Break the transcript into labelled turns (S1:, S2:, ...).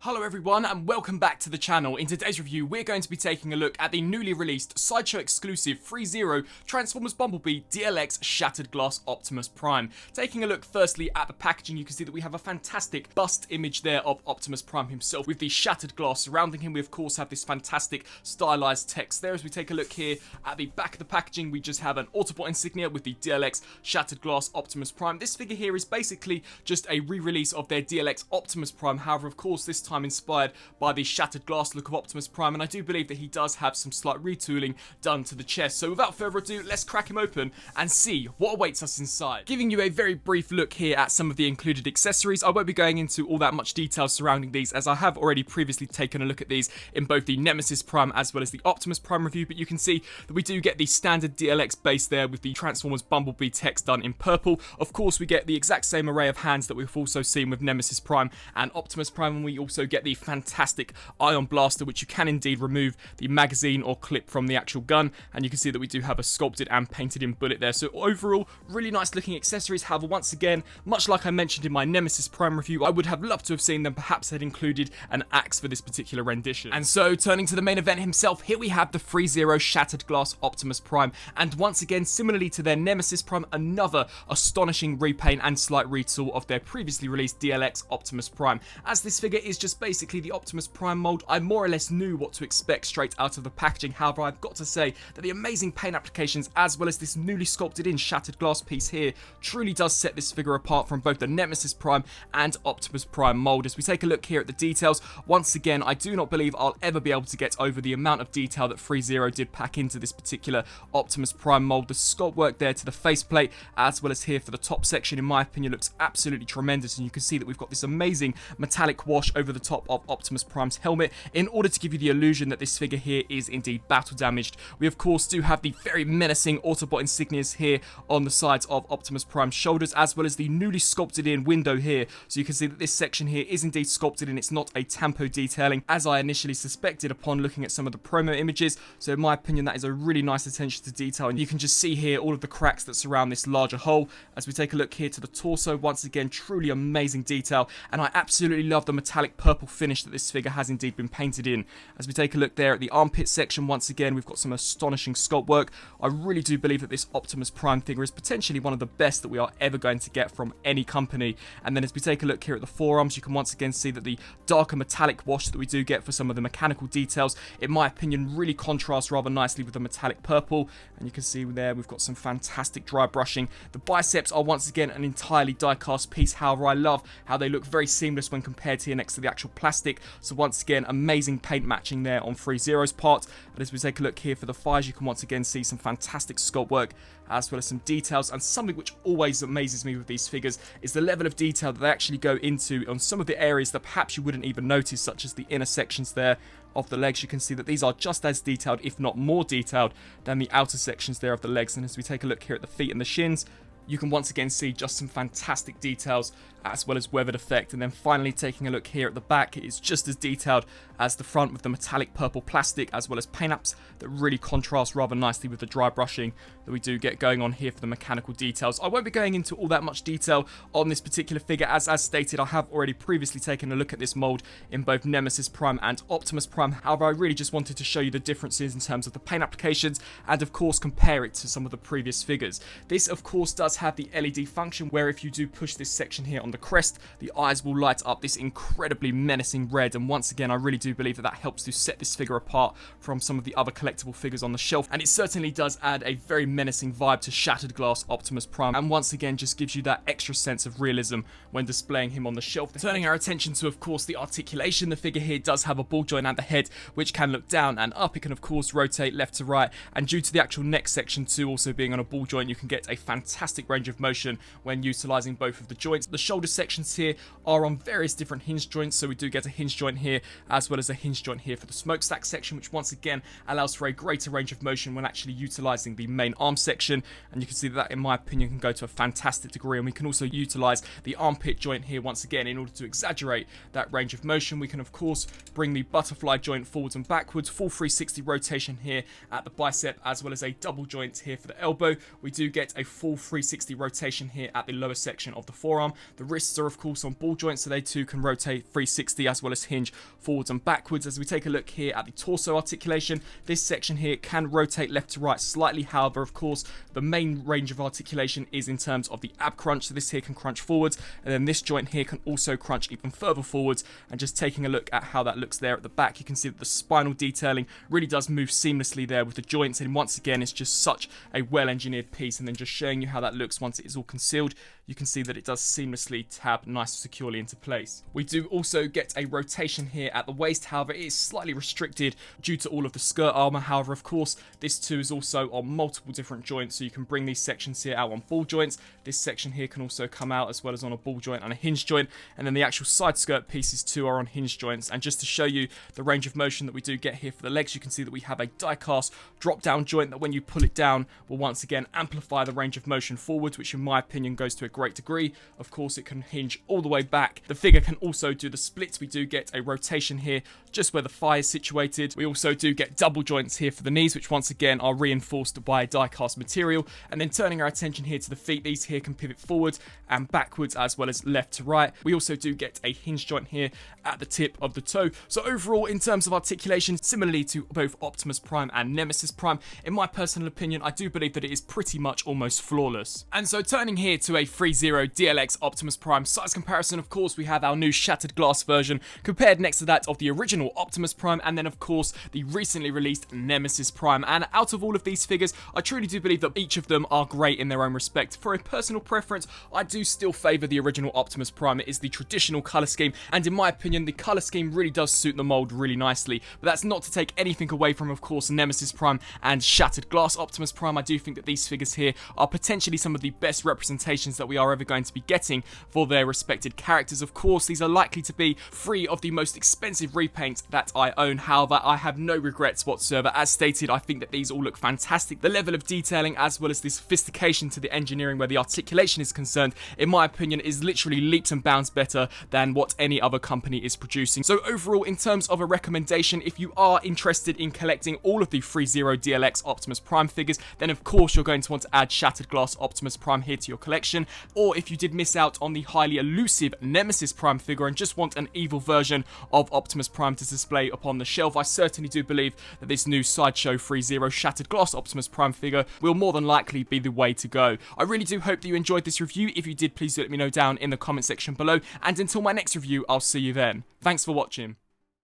S1: Hello everyone and welcome back to the channel. In today's review we're going to be taking a look at the newly released Sideshow exclusive ThreeZero Transformers Bumblebee DLX Shattered Glass Optimus Prime. Taking a look firstly at the packaging, you can see that we have a fantastic bust image there of Optimus Prime himself with the shattered glass surrounding him. We of course have this fantastic stylized text there. As we take a look here at the back of the packaging, we just have an Autobot insignia with the DLX Shattered Glass Optimus Prime. This figure here is basically just a re-release of their DLX Optimus Prime. However, of course this time inspired by the shattered glass look of Optimus Prime, and I do believe that he does have some slight retooling done to the chest. So without further ado, let's crack him open and see what awaits us inside. Giving you a very brief look here at some of the included accessories. I won't be going into all that much detail surrounding these, as I have already previously taken a look at these in both the Nemesis Prime as well as the Optimus Prime review, but you can see that we do get the standard DLX base there with the Transformers Bumblebee text done in purple. Of course we get the exact same array of hands that we've also seen with Nemesis Prime and Optimus Prime, and we also get the fantastic ion blaster, which you can indeed remove the magazine or clip from the actual gun, and you can see that we do have a sculpted and painted in bullet there. So overall, really nice looking accessories. However, once again, much like I mentioned in my Nemesis Prime review, I would have loved to have seen them perhaps had included an axe for this particular rendition. And so turning to the main event himself, here we have the ThreeZero Shattered Glass Optimus Prime, and once again, similarly to their Nemesis Prime, another astonishing repaint and slight retool of their previously released DLX Optimus Prime. As this figure is just basically the Optimus Prime mold, I more or less knew what to expect straight out of the packaging. However, I've got to say that the amazing paint applications as well as this newly sculpted in shattered glass piece here truly does set this figure apart from both the Nemesis Prime and Optimus Prime mold. As we take a look here at the details, once again, I do not believe I'll ever be able to get over the amount of detail that ThreeZero did pack into this particular Optimus Prime mold. The sculpt work there to the faceplate as well as here for the top section, in my opinion, looks absolutely tremendous, and you can see that we've got this amazing metallic wash over the top of Optimus Prime's helmet in order to give you the illusion that this figure here is indeed battle damaged. We of course do have the very menacing Autobot insignias here on the sides of Optimus Prime's shoulders, as well as the newly sculpted in window here. So you can see that this section here is indeed sculpted and it's not a tampo detailing as I initially suspected upon looking at some of the promo images. So in my opinion, that is a really nice attention to detail, and you can just see here all of the cracks that surround this larger hole. As we take a look here to the torso, once again, truly amazing detail, and I absolutely love the metallic purple finish that this figure has indeed been painted in. As we take a look there at the armpit section, once again we've got some astonishing sculpt work. I really do believe that this Optimus Prime figure is potentially one of the best that we are ever going to get from any company. And then as we take a look here at the forearms, you can once again see that the darker metallic wash that we do get for some of the mechanical details, in my opinion, really contrasts rather nicely with the metallic purple. And you can see there we've got some fantastic dry brushing. The biceps are once again an entirely die-cast piece. However, I love how they look very seamless when compared here next to the actual plastic. So once again, amazing paint matching there on ThreeZero's part. But as we take a look here for the thighs, you can once again see some fantastic sculpt work as well as some details. And something which always amazes me with these figures is the level of detail that they actually go into on some of the areas that perhaps you wouldn't even notice, such as the inner sections there of the legs. You can see that these are just as detailed, if not more detailed, than the outer sections there of the legs. And as we take a look here at the feet and the shins, you can once again see just some fantastic details as well as weathered effect. And then finally taking a look here at the back, it is just as detailed as the front with the metallic purple plastic as well as paint apps that really contrast rather nicely with the dry brushing that we do get going on here for the mechanical details. I won't be going into all that much detail on this particular figure, as stated, I have already previously taken a look at this mold in both Nemesis Prime and Optimus Prime. However, I really just wanted to show you the differences in terms of the paint applications and of course compare it to some of the previous figures. This of course does have the LED function, where if you do push this section here on the crest, the eyes will light up this incredibly menacing red, and once again I really do believe that that helps to set this figure apart from some of the other collectible figures on the shelf, and it certainly does add a very menacing vibe to Shattered Glass Optimus Prime, and once again just gives you that extra sense of realism when displaying him on the shelf. Turning our attention to of course the articulation, the figure here does have a ball joint at the head which can look down and up. It can of course rotate left to right, and due to the actual neck section too also being on a ball joint, you can get a fantastic range of motion when utilizing both of the joints. The shoulder sections here are on various different hinge joints, so we do get a hinge joint here as well as a hinge joint here for the smokestack section, which once again allows for a greater range of motion when actually utilizing the main arm section. And you can see that in my opinion can go to a fantastic degree, and we can also utilize the armpit joint here once again in order to exaggerate that range of motion. We can of course bring the butterfly joint forwards and backwards, full 360 rotation here at the bicep, as well as a double joint here for the elbow. We do get a full 360 360 rotation here at the lower section of the forearm. The wrists are of course on ball joints, so they too can rotate 360 as well as hinge forwards and backwards. As we take a look here at the torso articulation, this section here can rotate left to right slightly. However, of course, the main range of articulation is in terms of the ab crunch, so this here can crunch forwards, and then this joint here can also crunch even further forwards. And just taking a look at how that looks there at the back, you can see that the spinal detailing really does move seamlessly there with the joints, and once again it's just such a well engineered piece. And then just showing you how that looks once it is all concealed, you can see that it does seamlessly tab nice and securely into place. We do also get a rotation here at the waist, however it is slightly restricted due to all of the skirt armor. However, of course, this too is also on multiple different joints, so you can bring these sections here out on ball joints. This section here can also come out as well as on a ball joint and a hinge joint, and then the actual side skirt pieces too are on hinge joints. And just to show you the range of motion that we do get here for the legs, you can see that we have a die cast drop down joint that when you pull it down will once again amplify the range of motion forwards, which in my opinion goes to a great degree. Of course, it can hinge all the way back. The figure can also do the splits. We do get a rotation here just where the thigh is situated. We also do get double joints here for the knees, which once again are reinforced by die cast material. And then turning our attention here to the feet, these here can pivot forward and backwards as well as left to right. We also do get a hinge joint here at the tip of the toe. So overall, in terms of articulation, similarly to both Optimus Prime and Nemesis Prime, in my personal opinion, I do believe that it is pretty much almost flawless. And so turning here to a ThreeZero DLX Optimus Prime size comparison, of course, we have our new shattered glass version compared next to that of the original Optimus Prime, and then of course the recently released Nemesis Prime. And out of all of these figures, I truly do believe that each of them are great in their own respect. For a personal preference, I do still favour the original Optimus Prime. It is the traditional colour scheme, and in my opinion, the colour scheme really does suit the mould really nicely. But that's not to take anything away from, of course, Nemesis Prime and Shattered Glass Optimus Prime. I do think that these figures here are potentially some of the best representations that we are ever going to be getting for their respected characters. Of course, these are likely to be free of the most expensive repaints that I own. However, I have no regrets whatsoever. As stated, I think that these all look fantastic. The level of detailing as well as the sophistication to the engineering where the articulation is concerned, in my opinion, is literally leaps and bounds better than what any other company is producing. So overall, in terms of a recommendation, if you are interested in collecting all of the ThreeZero DLX Optimus Prime figures, then of course you're going to want to add Shattered Glass Optimus Prime here to your collection. Or if you did miss out on the highly elusive Nemesis Prime figure and just want an evil version of Optimus Prime to display upon the shelf, I certainly do believe that this new Sideshow ThreeZero Shattered Glass Optimus Prime figure will more than likely be the way to go. I really do hope that you enjoyed this review. If you did, please do let me know down in the comment section below, and until my next review, I'll see you then. Thanks for watching.